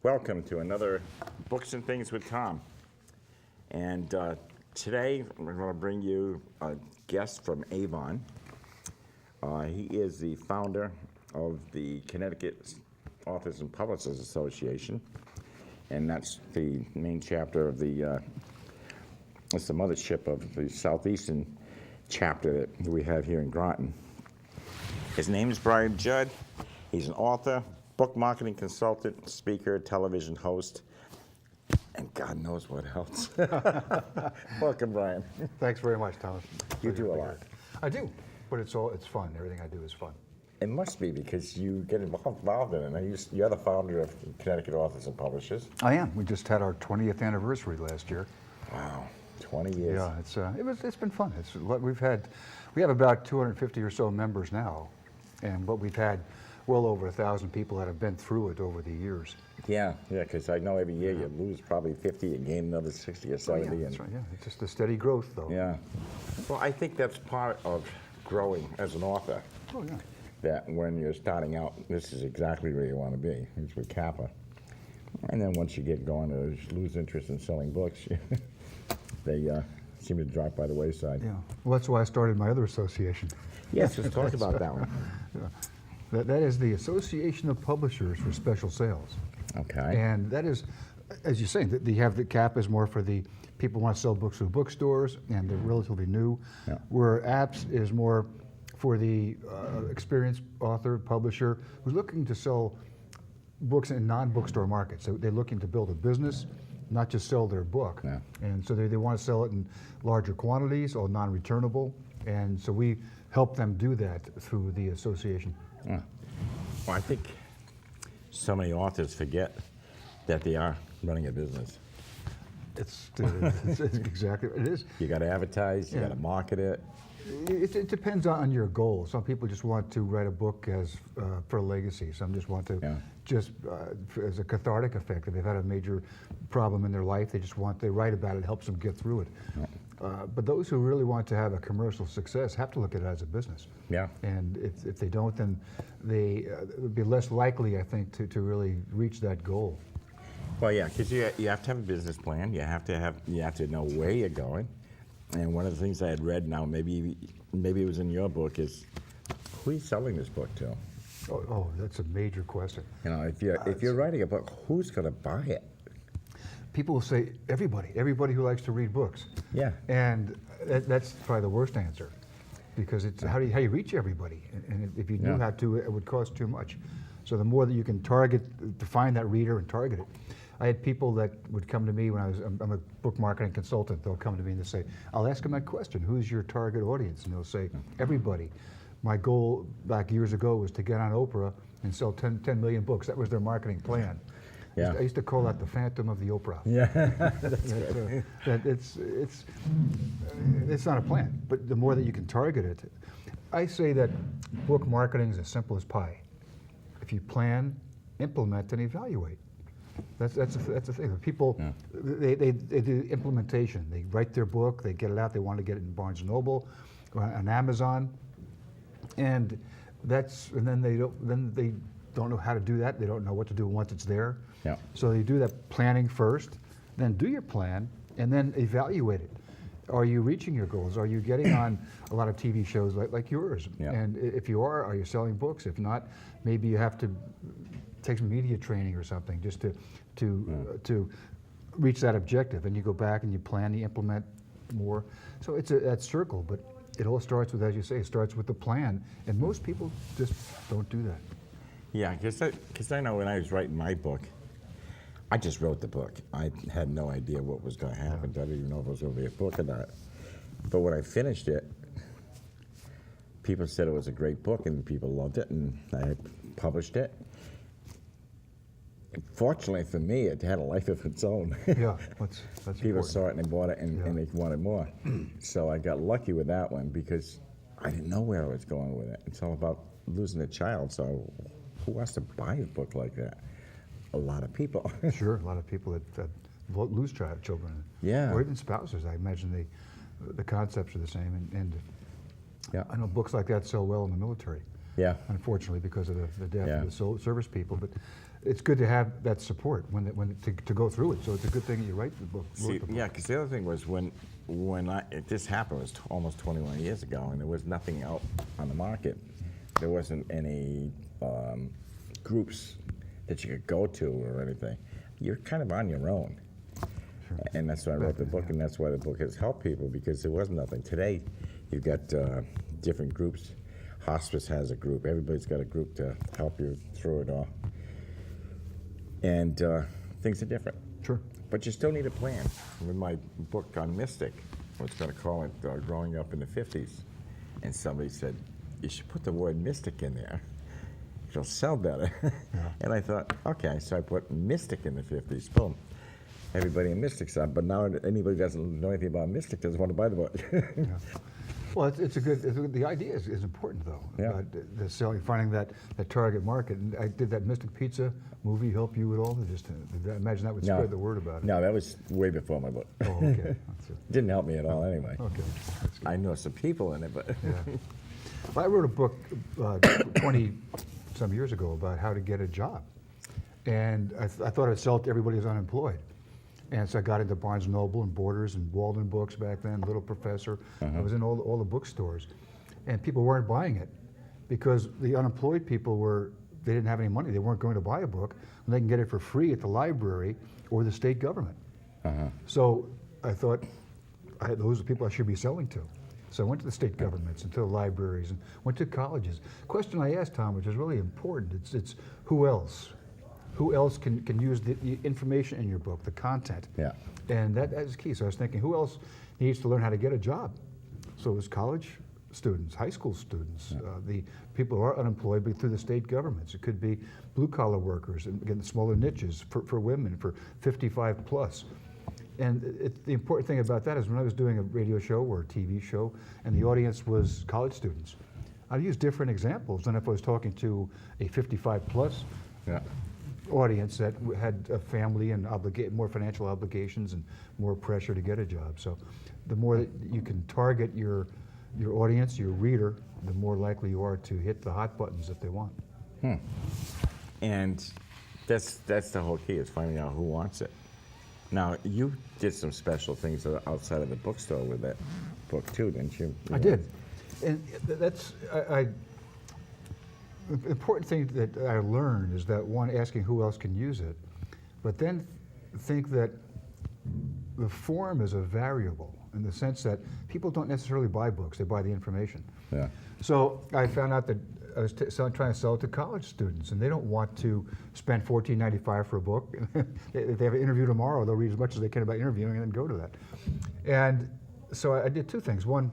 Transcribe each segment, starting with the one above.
Welcome to another Books and Things with Tom. And today we're going to bring you a guest from Avon. He is the founder of the Connecticut Authors and Publishers Association, and that's the main chapter of the, it's the mothership of the Southeastern chapter that we have here in Groton. His name is Brian Jud. He's an author, book marketing consultant, speaker, television host, and God knows what else. Welcome, Brian. Thanks very much, Thomas. You do a lot. I do, but it's fun. Everything I do is fun. It must be because you get involved in it. You're the founder of Connecticut Authors and Publishers. I am. We just had our 20th anniversary last year. Wow, 20 years. Yeah, it's been fun. We have about 250 or so members now, but we've had well over 1,000 people that have been through it over the years. Yeah, because I know every year you lose probably 50 and gain another 60 or 70. Oh, yeah, that's right. Yeah, it's just a steady growth, though. Yeah. Well, I think that's part of growing as an author. Oh, yeah. That when you're starting out, this is exactly where you want to be. It's with Kappa. And then once you get going to lose interest in selling books, they seem to drop by the wayside. Yeah. Well, that's why I started my other association. Yes, let's talk about that one. Yeah. That is the Association of Publishers for Special Sales. Okay. And that is, as you say, you have the CAP is more for the people who want to sell books through bookstores, and they're relatively new. Yeah. Where APPS is more for the experienced author, publisher, who's looking to sell books in non-bookstore markets. So they're looking to build a business, not just sell their book. Yeah. And so they want to sell it in larger quantities or non-returnable. And so we help them do that through the association. Yeah. Well, I think so many authors forget that they are running a business. It's exactly, it is. You got to advertise, you got to market it. It depends on your goal. Some people just want to write a book as for a legacy. Some just want to as a cathartic effect. If they've had a major problem in their life, they write about it. It helps them get through it. Yeah. But those who really want to have a commercial success have to look at it as a business. Yeah. And if they don't, then they would be less likely, I think, to really reach that goal. Well, yeah, because you have to have a business plan. You have to know where you're going. And one of the things I had read now, maybe it was in your book, is who are you selling this book to? Oh, that's a major question. You know, if you're writing a book, who's going to buy it? People will say everybody who likes to read books. Yeah. And that's probably the worst answer, because it's how do you reach everybody? And if you knew how to, it would cost too much. So the more that you can target, to find that reader and target it. I had people that would come to me when I'm a book marketing consultant. They'll come to me and they'll say, I'll ask them that question, who's your target audience? And they'll say, everybody. My goal back years ago was to get on Oprah and sell 10 million books. That was their marketing plan. Yeah. I used to call that the Phantom of the Oprah. Yeah, it's not a plan, but the more that you can target it, I say that book marketing is as simple as pie. If you plan, implement, and evaluate. That's the thing. People, they do implementation. They write their book, they get it out. They want to get it in Barnes & Noble, or on Amazon, and then they don't know how to do that. They don't know what to do once it's there. Yeah. So they do that planning first, then do your plan, and then evaluate it. Are you reaching your goals? Are you getting on a lot of TV shows like yours? Yeah. And if you are you selling books? If not, maybe you have to take some media training or something just to reach that objective. And you go back and you plan, you implement more. So it's that circle, but it all starts with, as you say, it starts with the plan. And most people just don't do that. Yeah, because I know when I was writing my book, I just wrote the book. I had no idea what was going to happen. I didn't even know if it was going to be a book or not. But when I finished it, people said it was a great book, and people loved it, and I published it. Fortunately for me, it had a life of its own. Yeah, that's people important. saw it and they bought it, and they wanted more. So I got lucky with that one because I didn't know where I was going with it. It's all about losing a child, so who wants to buy a book like that? A lot of people. Sure, a lot of people that lose children. Yeah. Or even spouses. I imagine the concepts are the same. And I know books like that sell well in the military. Yeah. Unfortunately, because of the death Yeah. of the service people. But it's good to have that support to go through it. So it's a good thing you write the book. See, yeah, because the other thing was when this happened was almost 21 years ago, and there was nothing out on the market. There wasn't any groups that you could go to or anything. You're kind of on your own. Sure. And that's why I wrote the book, and that's why the book has helped people, because there was nothing. Today, you've got different groups. Hospice has a group. Everybody's got a group to help you through it all. And things are different. Sure. But you still need a plan. With my book on Mystic, I was going to call it Growing Up in the 50s. And somebody said, you should put the word mystic in there. It'll sell better. Yeah. And I thought, okay, so I put Mystic in the 50s. Boom. Everybody in Mystic's on, but now anybody who doesn't know anything about Mystic doesn't want to buy the book. Yeah. Well, it's a good. The idea is important though. Yeah. The selling, finding that target market. And I did that Mystic Pizza movie help you at all? Just I imagine that would spread the word about it. No, that was way before my book. Oh, okay. That's it. Didn't help me at all anyway. Okay. That's good. I know some people in it, but Yeah. Well, I wrote a book 20-some years ago about how to get a job. And I thought I'd sell it to everybody who's unemployed. And so I got into Barnes & Noble and Borders and Walden Books back then, Little Professor. I was in all the bookstores. And people weren't buying it because the unemployed people they didn't have any money. They weren't going to buy a book. And they can get it for free at the library or the state government. So I thought, those are people I should be selling to. So I went to the state governments and to the libraries and went to colleges. Question I asked Tom, which is really important, it's who else? Who else can use the information in your book, the content? Yeah. And that is key. So I was thinking, who else needs to learn how to get a job? So it was college students, high school students, the people who are unemployed, but through the state governments. It could be blue-collar workers, and again, smaller niches for women, for 55 plus. And the important thing about that is when I was doing a radio show or a TV show, and the audience was college students, I'd use different examples than if I was talking to a 55 plus audience that had a family and more financial obligations and more pressure to get a job. So the more that you can target your audience, your reader, the more likely you are to hit the hot buttons that they want. And that's the whole key, is finding out who wants it. Now, you did some special things that are outside of the bookstore with that book too, didn't you? I did. And that's, the important thing that I learned is that, one, asking who else can use it, but then think that the form is a variable in the sense that people don't necessarily buy books, they buy the information. Yeah. So I found out that I was trying to sell it to college students, and they don't want to spend $14.95 for a book. If they have an interview tomorrow, they'll read as much as they can about interviewing and then go to that. And so I did two things. One,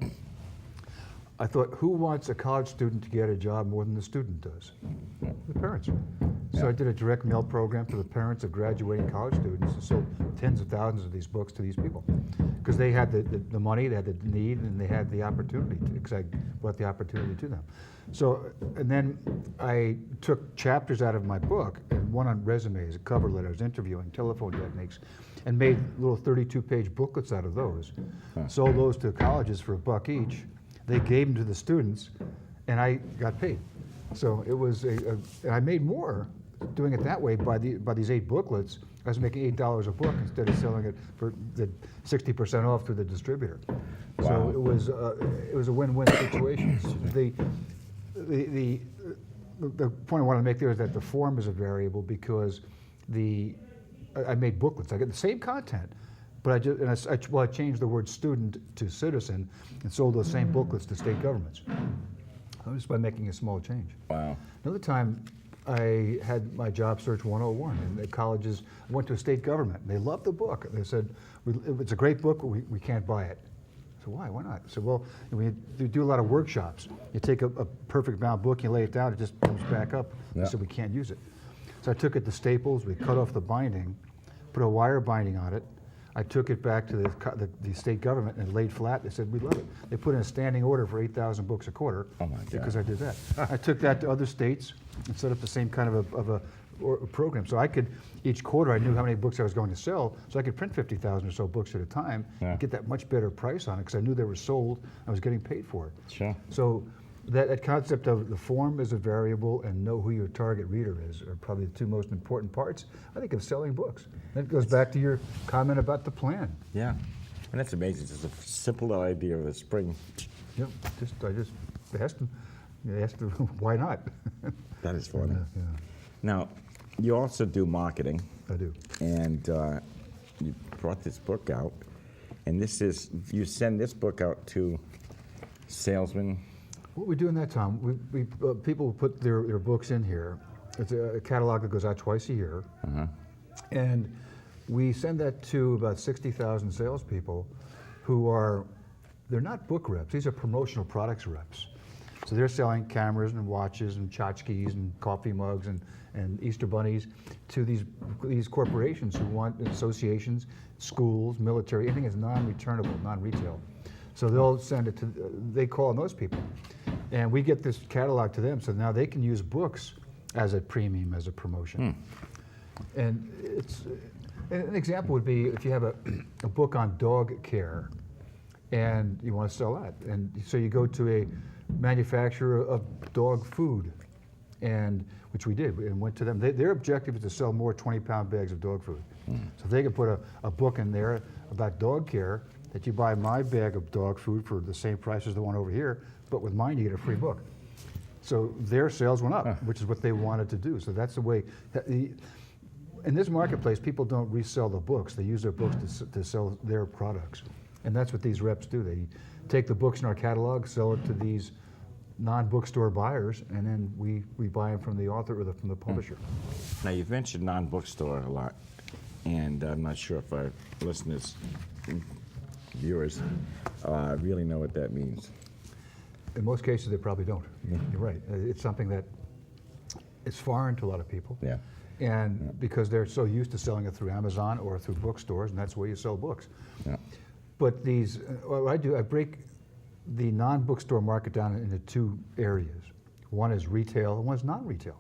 I thought, who wants a college student to get a job more than the student does? The parents. So I did a direct mail program for the parents of graduating college students and sold tens of thousands of these books to these people. Because they had the money, they had the need, and they had the opportunity, because I brought the opportunity to them. So, and then I took chapters out of my book, and one on resumes, cover letters, interviewing, telephone techniques, and made little 32-page booklets out of those. Sold those to colleges for $1 each. They gave them to the students, and I got paid. So it was and I made more doing it that way by these 8 booklets. I was making $8 a book instead of selling it for the 60% off to the distributor. Wow. So it was a win-win situation. The point I want to make there is that the form is a variable, because I made booklets. I get the same content, but I changed the word student to citizen and sold those same booklets to state governments. Just by making a small change. Wow. Another time, I had my job search 101, and the colleges went to a state government. They loved the book. They said, it's a great book, but we can't buy it. So why not? I said, well, we do a lot of workshops. You take a perfect bound book, you lay it down, it just comes back up. Yeah. They said, we can't use it. So I took it to Staples, we cut off the binding, put a wire binding on it. I took it back to the state government and laid flat. They said, we love it. They put in a standing order for 8,000 books a quarter. Oh my God. Because I did that. I took that to other states and set up the same kind of a program. So I could, each quarter I knew how many books I was going to sell, so I could print 50,000 or so books at a time and get that much better price on it, because I knew they were sold, I was getting paid for it. Sure. So That concept of the form is a variable and know who your target reader is are probably the two most important parts, I think, of selling books. That goes back to your comment about the plan. Yeah, and that's amazing. Just a simple idea of the spring. Yep, I just asked them, why not? That is funny. Yeah, Now, you also do marketing, I do. and you brought this book out, and you send this book out to salesmen. What we do in that, Tom, people put their books in here. It's a catalog that goes out twice a year. And we send that to about 60,000 salespeople they're not book reps, these are promotional products reps. So they're selling cameras and watches and tchotchkes and coffee mugs and Easter bunnies to these corporations who want associations, schools, military, anything that's non-returnable, non-retail. So they'll send it they call on those people. And we get this catalog to them, so now they can use books as a premium, as a promotion. And an example would be if you have a book on dog care and you want to sell that. And so you go to a manufacturer of dog food, which we did, and went to them. Their objective is to sell more 20-pound bags of dog food. So if they could put a book in there about dog care, that you buy my bag of dog food for the same price as the one over here, but with mine you get a free book. So their sales went up, which is what they wanted to do. So that's the way. In this marketplace, people don't resell the books. They use their books to sell their products. And that's what these reps do. They take the books in our catalog, sell it to these non-bookstore buyers, and then we buy them from the author or from the publisher. Now, you've mentioned non-bookstore a lot, and I'm not sure if our listeners, viewers, really know what that means. In most cases, they probably don't. You're right. It's something that is foreign to a lot of people. Yeah. And because they're so used to selling it through Amazon or through bookstores, and that's where you sell books. Yeah. But what I do, I break the non-bookstore market down into two areas. One is retail and one is non-retail.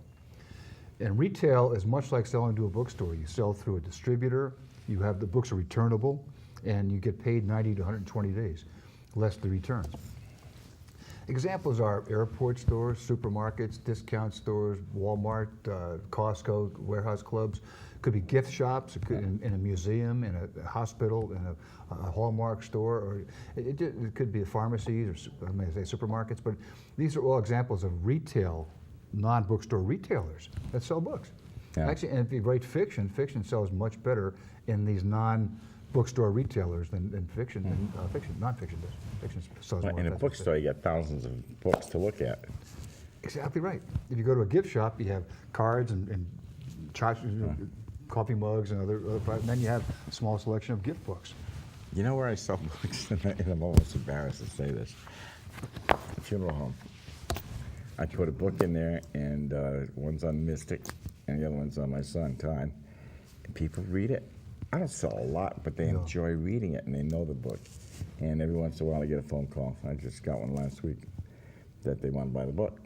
And retail is much like selling to a bookstore. You sell through a distributor, the books are returnable, and you get paid 90 to 120 days, less the returns. Examples are airport stores, supermarkets, discount stores, Walmart, Costco, warehouse clubs. Could be gift shops, it could in a museum, in a hospital, in a Hallmark store, or it could be pharmacies, or I may say supermarkets, but these are all examples of retail, non-bookstore retailers that sell books. Yeah. Actually, and if you write fiction sells much better in these non-bookstore retailers than fiction, non-fiction does. Fiction sells more. In a bookstore, you get thousands of books to look at. Exactly right. If you go to a gift shop, you have cards and coffee mugs and other products, and then you have a small selection of gift books. You know where I sell books? And I'm almost embarrassed to say this. A funeral home. I put a book in there, and one's on Mystic, and the other one's on my son, Todd. And people read it. I don't sell a lot, but they enjoy reading it, and they know the book. And every once in a while, I get a phone call. I just got one last week that they want to buy the book.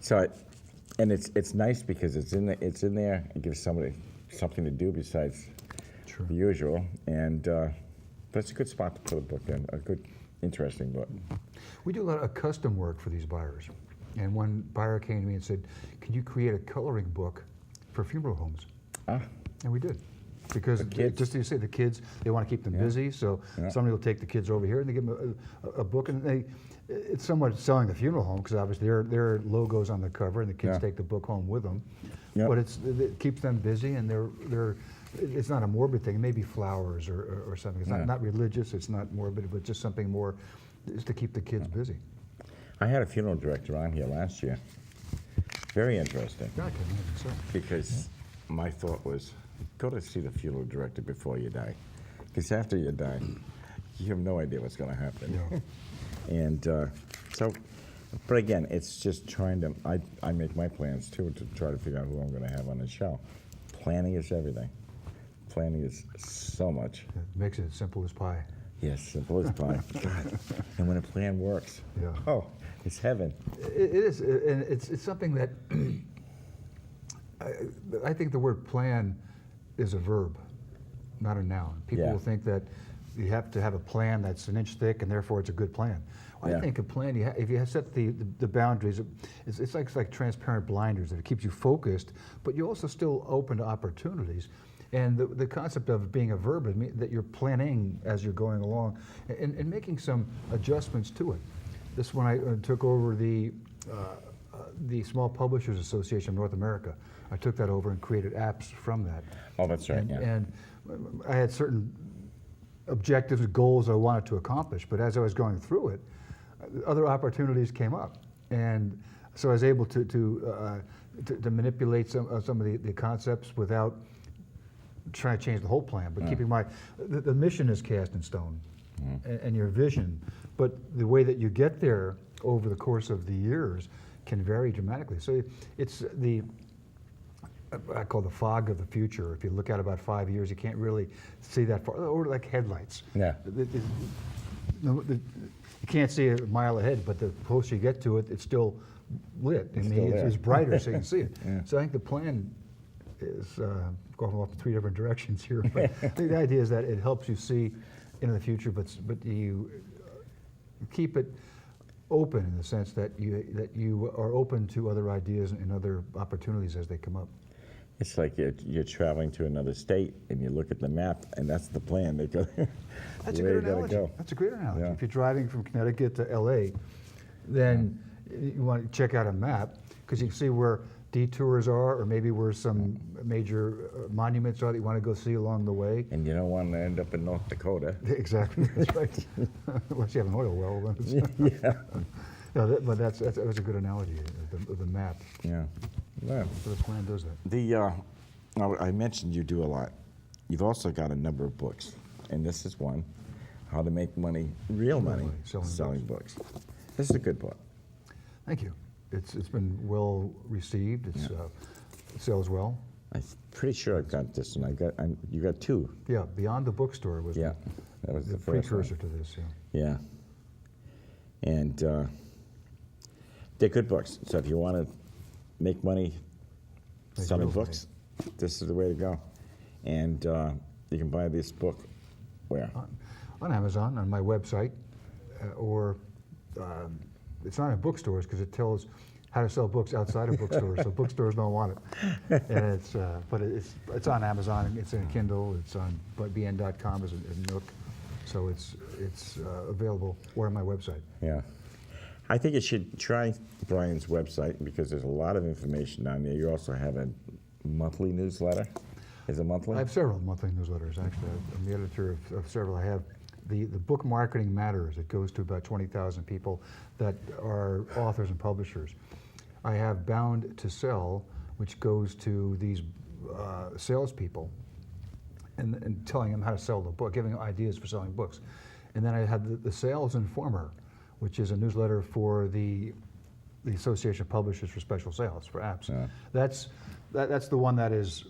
So, it's nice because it's in there. It gives somebody something to do besides the usual, and that's a good spot to put a book in. A good, interesting book. We do a lot of custom work for these buyers, and one buyer came to me and said, "Can you create a coloring book for funeral homes?" And we did. Because just as you say, the kids, they want to keep them busy, so somebody will take the kids over here and they give them a book, and it's somewhat selling the funeral home because obviously their logo's on the cover and the kids take the book home with them. But it keeps them busy, and it's not a morbid thing. It may be flowers or something. It's not religious, it's not morbid, but just something more just to keep the kids busy. I had a funeral director on here last year. Very interesting. Yeah, I can imagine so. Because my thought was, go to see the funeral director before you die. Because after you die, you have no idea what's going to happen. Yeah. And but again, it's just trying to, I make my plans too to try to figure out who I'm going to have on the show. Planning is everything. Planning is so much. It makes it as simple as pie. Yes, simple as pie. God. And when a plan works, it's heaven. It is, and it's something that I think the word plan is a verb, not a noun. People will think that you have to have a plan that's an inch thick, and therefore it's a good plan. Well, Yeah. I think a plan, if you have set the boundaries, it's like transparent blinders, that it keeps you focused, but you're also still open to opportunities. And the concept of being a verb, that you're planning as you're going along and making some adjustments to it. This when I took over the Small Publishers Association of North America, I took that over and created apps from that. Oh, that's right, yeah. And I had certain objectives and goals I wanted to accomplish, but as I was going through it, other opportunities came up. And so I was able to manipulate some of the concepts without trying to change the whole plan, but keeping the mission is cast in stone, and your vision, but the way that you get there over the course of the years can vary dramatically. So it's I call the fog of the future. If you look at about 5 years, you can't really see that far, or like headlights. Yeah. You can't see a mile ahead, but the closer you get to it, it's still lit. I mean, it's brighter, so you can see it. Yeah. So I think the plan is going off in 3 different directions here. But I think the idea is that it helps you see into the future, but you keep it open in the sense that you are open to other ideas and other opportunities as they come up. It's like you're traveling to another state and you look at the map and that's the plan. That's a good analogy. That's a great analogy. Yeah. If you're driving from Connecticut to LA, then you want to check out a map because you can see where detours are, or maybe where some major monuments are that you want to go see along the way. And you don't want to end up in North Dakota. Exactly, that's right. Unless you have an oil well. Then Yeah. No, but that's a good analogy, the map. Yeah. Well, So the plan does that. I mentioned you do a lot. You've also got a number of books, and this is one, How to Make Money, Real Money, Selling Books. This is a good book. Thank you. It's been well received. It sells well. I'm pretty sure I've got this one. You got 2. Yeah, Beyond the Bookstore was Yeah, that was the the first one. precursor to this. Yeah. Yeah. And they're good books. So if you want to make money selling real money. books, this is the way to go. And you can buy this book where? On Amazon, on my website, or it's not in bookstores because it tells how to sell books outside of bookstores, so bookstores don't want it. And but it's on Amazon. It's in Kindle. It's on bn.com as a Nook, so it's available or on my website. Yeah. I think you should try Brian's website because there's a lot of information on there. You also have a monthly newsletter. Is it monthly? I have several monthly newsletters, actually. I'm the editor of several. I have the Book Marketing Matters. It goes to about 20,000 people that are authors and publishers. I have Bound to Sell, which goes to these salespeople and telling them how to sell the book, giving them ideas for selling books. And then I have the Sales Informer, which is a newsletter for the Association of Publishers for Special Sales, for apps. Yeah. That's the one that is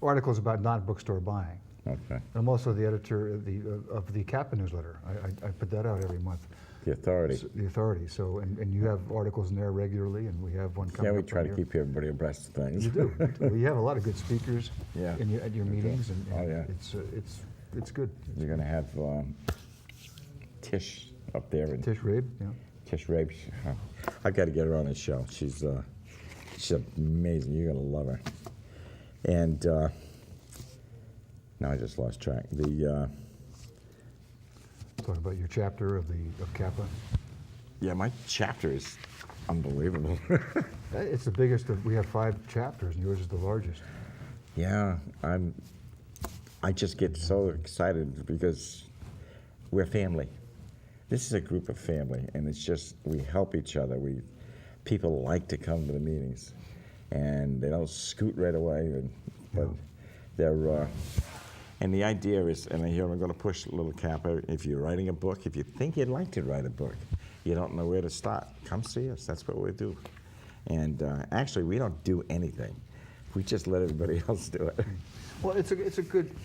articles about non-bookstore buying. Okay. I'm also the editor of the Kappa newsletter. I put that out every month. The Authority. The Authority. So, and you have articles in there regularly, and we have one coming Yeah, we up try to here. keep everybody abreast of things. You do. We have a lot of good speakers Yeah. at your meetings, and Oh, yeah. it's good. You're going to have Tish up there. And Tish Rabe, yeah. Tish Rabe. I got to get her on the show. She's amazing. You're going to love her. And now I just lost track. Talking about your chapter of Kappa. Yeah, my chapter is unbelievable. It's the biggest. We have 5 chapters, and yours is the largest. Yeah, I just get so excited because we're family. This is a group of family, and it's just we help each other. People like to come to the meetings, and they don't scoot right away. But they're and the idea is, and here I'm going to push a little Kappa. If you're writing a book, if you think you'd like to write a book, you don't know where to start, come see us. That's what we do. And actually, we don't do anything. We just let everybody else do it. Well, it's a good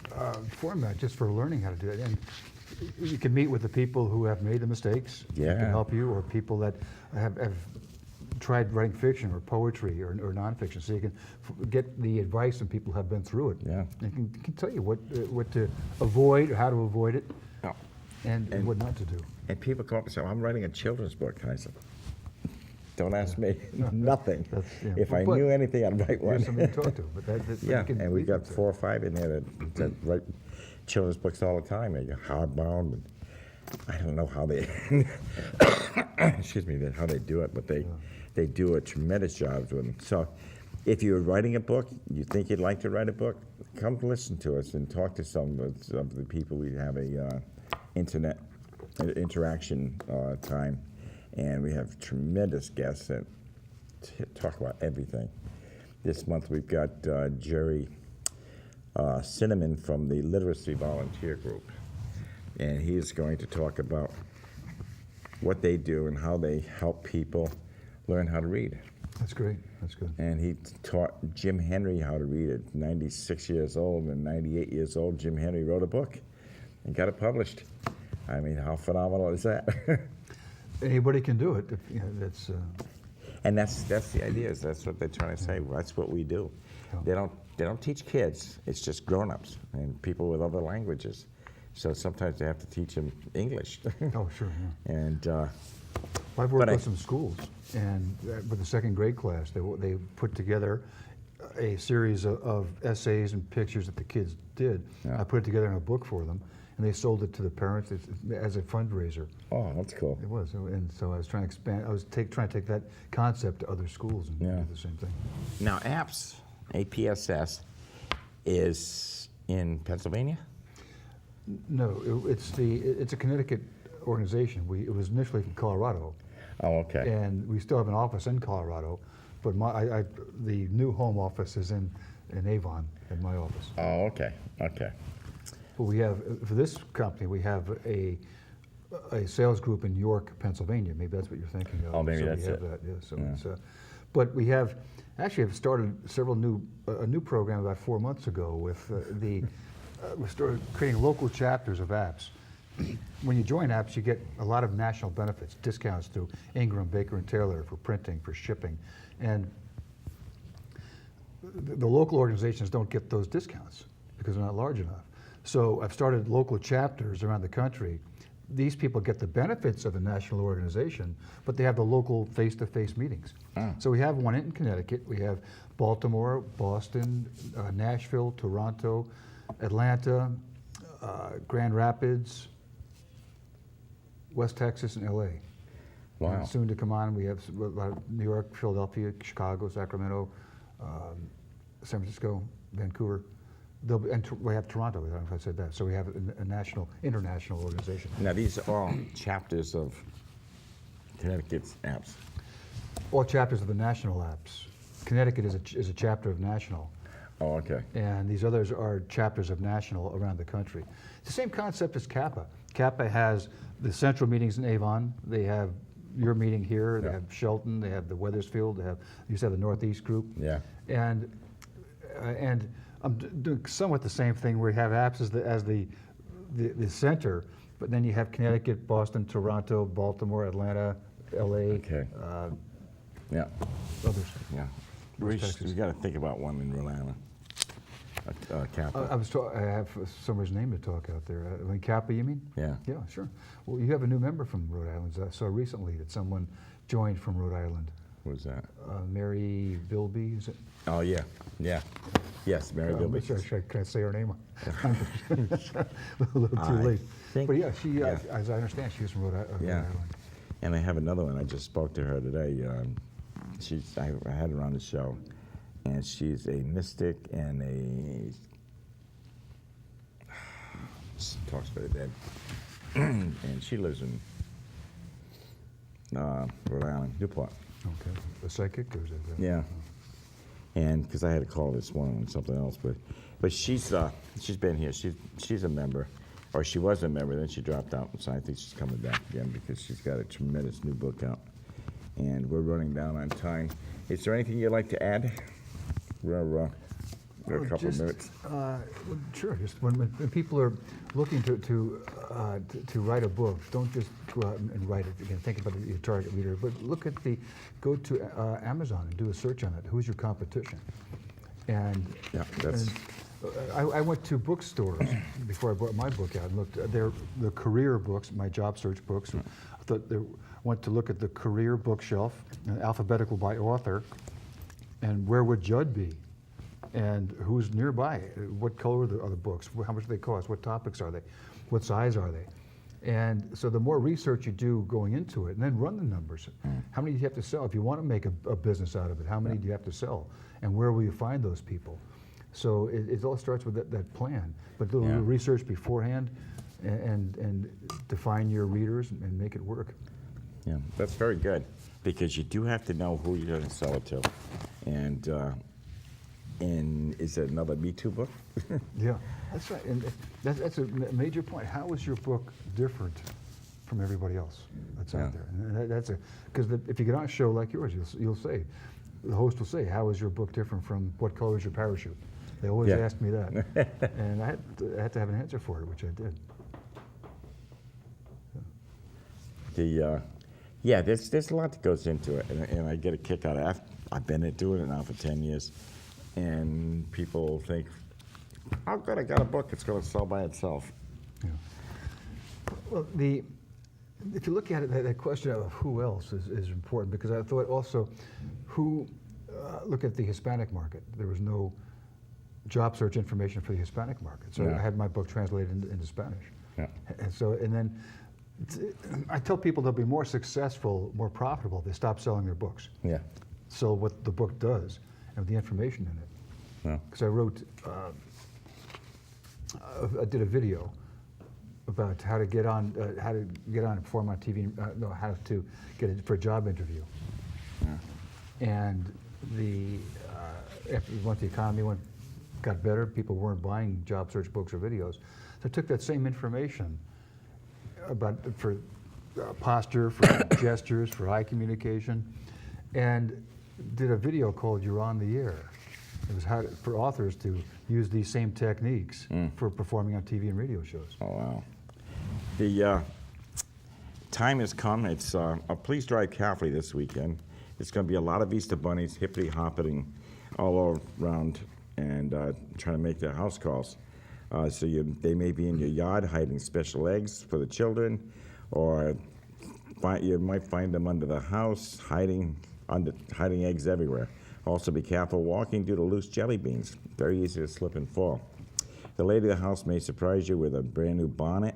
format just for learning how to do it. And you can meet with the people who have made the mistakes. Yeah. Who can help you, or people that have tried writing fiction or poetry or nonfiction, so you can get the advice from people who have been through it. Yeah. And can tell you what to avoid or how to avoid it, Oh. and what not to do. And people come up and say, I'm writing a children's book. And I said, don't ask me. Nothing. Yeah. If I But knew anything, I'd write one. Here's somebody to talk to. But Yeah, you can and we've leave got it 4 or 5 in there that write children's books all the time. They're hardbound. And I don't know how they, excuse me, how they do it, but they do a tremendous job with them. So if you're writing a book, you think you'd like to write a book, come listen to us and talk to some of the people. We have a internet interaction time, and we have tremendous guests that talk about everything. This month we've got Jerry Cinnamon from the Literacy Volunteer Group, and he is going to talk about what they do and how they help people learn how to read. That's great. That's good. And he taught Jim Henry how to read at 96 years old, and 98 years old, Jim Henry wrote a book and got it published. I mean, how phenomenal is that? Anybody can do it. That's. And that's the idea. Is that's what they're trying to say. Well, that's what we do. Yeah. They don't teach kids. It's just grown-ups and people with other languages. So sometimes they have to teach them English. Oh, sure. Yeah. And I've worked with some schools, and with the second grade class, they put together a series of essays and pictures that the kids did. Yeah. I put it together in a book for them, and they sold it to the parents as a fundraiser. oh, that's cool. It was, and so I was trying to expand. I was trying to take that concept to other schools and Yeah. do the same thing. Now, APSS is in Pennsylvania? No, it's a Connecticut organization. It was initially from Colorado, Oh, okay. and we still have an office in Colorado, but the new home office is in Avon, at my office. Oh, okay. Okay. But we have, for this company, we have a sales group in York, Pennsylvania. Maybe that's what you're thinking of. Oh, maybe so that's we have it. That, yeah, so Yeah. it's, but we have started a new program about 4 months ago with we started creating local chapters of apps. When you join apps, you get a lot of national benefits, discounts through Ingram, Baker and Taylor for printing, for shipping, and the local organizations don't get those discounts because they're not large enough. So I've started local chapters around the country. These people get the benefits of a national organization, but they have the local face-to-face meetings. Ah. So we have one in Connecticut, we have Baltimore, Boston, Nashville, Toronto, Atlanta, Grand Rapids, West Texas, and LA. Wow. And soon to come on, we have New York, Philadelphia, Chicago, Sacramento, San Francisco, Vancouver. And we have Toronto, I don't know if I said that. So we have a international organization. Now, these are all chapters of Connecticut's apps. All chapters of the national apps. Connecticut is a chapter of national. Oh, okay. And these others are chapters of national around the country. It's the same concept as Kappa. Kappa has the central meetings in Avon. They have your meeting here. They Yeah. have Shelton. They have the Weathersfield. They used to have the Northeast group. Yeah. And I'm doing somewhat the same thing where you have apps as the center, but then you have Connecticut, Boston, Toronto, Baltimore, Atlanta, LA, Okay. Yeah. others. Yeah. West We Texas. got to think about one in Rhode Island. Kappa. I have somebody's name to talk out there. Kappa, you mean? Yeah. Yeah, sure. Well, you have a new member from Rhode Island. I saw recently that someone joined from Rhode Island. What was that? Mary Bilby, is it? Oh, yeah. Yeah. Yes, Mary Bilby. Can I say her name? A little too I late. think- But yeah, yeah. as I understand, she's from Rhode Yeah. Island. And I have another one. I just spoke to her today. I had her on the show, and she's a mystic and she talks very dead. And she lives in Rhode Island, Newport. Okay. A psychic, or is it? Yeah. And because I had to call this one on something else, but she's been here. She's a member, or she was a member. Then she dropped out, so I think she's coming back again because she's got a tremendous new book out. And we're running down on time. Is there anything you'd like to add? for a couple of minutes? Well, sure. Just when people are looking to write a book, don't just go out and write it. Again, think about your target reader, but go to Amazon and do a search on it. Who's your competition? And Yeah, that's. I went to bookstores before I brought my book out and looked. They're the career books, my job search books. I thought went to look at the career bookshelf, alphabetical by author, and where would Jud be, and who's nearby. What color are the books? How much do they cost? What topics are they? What size are they? And so the more research you do going into it, and then run the numbers. How many do you have to sell? If you want to make a business out of it, how many do you have to sell? And where will you find those people? So it all starts with that plan. But do a little research beforehand and define your readers and make it work. Yeah, that's very good, because you do have to know who you're going to sell it to. And is it another Me Too book? Yeah, that's right. And that's a major point. How is your book different from everybody else that's out there? And because if you get on a show like yours, you'll say, the host will say, how is your book different from what color is your parachute? They always ask me that. And I had to have an answer for it, which I did. There's a lot that goes into it, and I get a kick out of it. I've been doing it now for 10 years, and people think, oh good, I got a book, it's going to sell by itself. Yeah. Well, if you look at it, that question of who else is important, because I thought also, look at the Hispanic market. There was no job search information for the Hispanic market, so I had my book translated into Spanish. Yeah. And then I tell people they'll be more successful, more profitable if they stop selling their books. Yeah. So what the book does and the information in it. Yeah. Because I wrote, I did a video about how to get on and perform on TV. How to get it for a job interview. Yeah. And after once the economy got better, people weren't buying job search books or videos. So I took that same information for posture, for gestures, for eye communication, and did a video called "You're on the Air." It was how for authors to use these same techniques for performing on TV and radio shows. Oh wow! The time has come. It's please drive carefully this weekend. It's going to be a lot of Easter bunnies hippity hopping all around and trying to make their house calls. So they may be in your yard hiding special eggs for the children, or you might find them under the house hiding eggs everywhere. Also be careful walking due to loose jelly beans. Very easy to slip and fall. The lady of the house may surprise you with a brand new bonnet.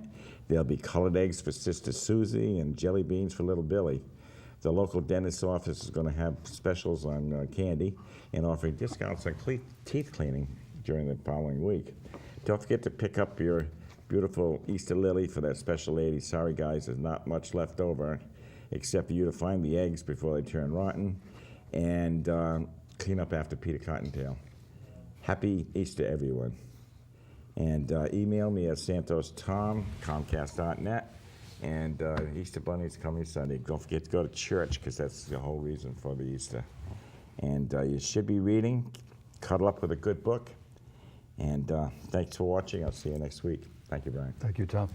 There'll be colored eggs for Sister Susie and jelly beans for little Billy. The local dentist's office is going to have specials on candy and offering discounts on teeth cleaning during the following week. Don't forget to pick up your beautiful Easter lily for that special lady. Sorry guys, there's not much left over except for you to find the eggs before they turn rotten and clean up after Peter Cottontail. Happy Easter, everyone. And email me at santostom@comcast.net. And Easter Bunny's coming Sunday. Don't forget to go to church, because that's the whole reason for the Easter. And you should be reading. Cuddle up with a good book. And thanks for watching. I'll see you next week. Thank you, Brian. Thank you, Tom.